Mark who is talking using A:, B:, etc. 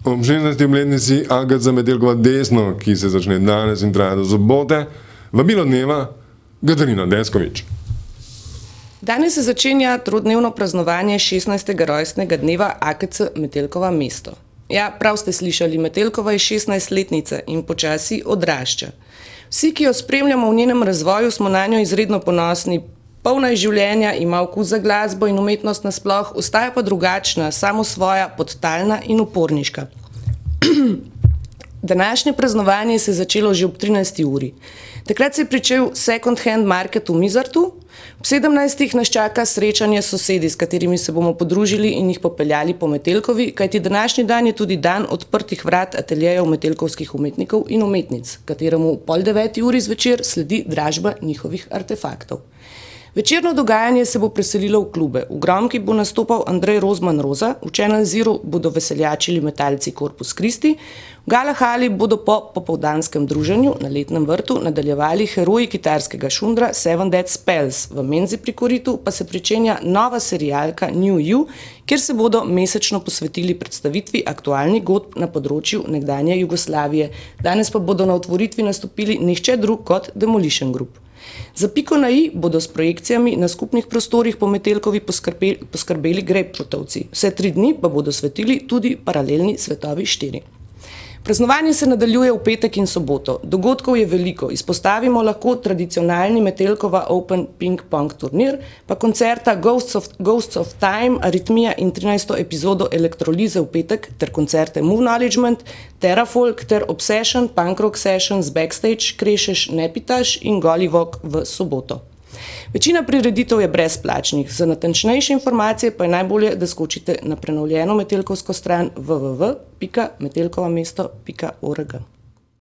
A: Ob 16. obletnici AGC Metelkova desno, ki se začne danes in traja do sobote, vabilo dneva Katarina Deskovič.
B: Danes se začenja trodnevno praznovanje 16. rojstnega dneva AGC Metelkova mesto. Ja, prav ste slišali, Metelkova je 16-letnica in počasi odrašča. Vsi, ki jo spremljamo v njenem razvoju, smo na njo izredno ponosni. Polna je življenja, ima okus za glasbo in umetnost nasploh, ostaja pa drugačna, samosvoja, podtalna in uporniška. Današnje praznovanje se je začelo že ob 13. uri. Takrat se je pričel second hand market v Mizartu. Ob 17. nas čaka srečanje s sosedi, s katerimi se bomo podružili in jih popeljali po Metelkovi, kajti današnji dan je tudi dan odprtih vrat ateljejev metelkovskih umetnikov in umetnic, kateremu ob 8:30 uri zvečer sledi dražba njihovih artefaktov. Večerno dogajanje se bo preselilo v klube. V Gromki bo nastopal Andrej Rozman Roza, v Channel Zero bodo veseljačili metalci Corpus Christi, v Galahali bodo po popoldanskem druženju na Letnem vrtu nadaljevali heroji kitarskega šundra Seven Dead Spells, v Menzi pri Koritu pa se pričenja nova serialka New You, kjer se bodo mesečno posvetili predstavitvi aktualnih godb na področju nekdanje Jugoslavije. Danes pa bodo na otvoritvi nastopili nihče drug kot Demolition Group. Za piko na i bodo s projekcijami na skupnih prostorih po Metelkovi poskrbeli Grapefruitovci. Vse 3 dni pa bodo svetili tudi paralelni Svetovi 4. Praznovanje se nadaljuje v petek in soboto. Dogodkov je veliko. Izpostavimo lahko tradicionalni Metelkova Open Ping Pong turnir, pa koncerta Ghosts of Time, Aritmija in 13. epizodo Elektrolize v petek, ter koncerte Move Knowledgement, Terrafolk ter Obsession, Punk Rock Sessions, Backstage, Krešeš, Nepitaš in Golivok v soboto. Večina prireditev je brezplačnih. Za natančnejše informacije pa je najbolje, da skočite na prenovljeno metelkovsko stran www.metelkovamesto.org.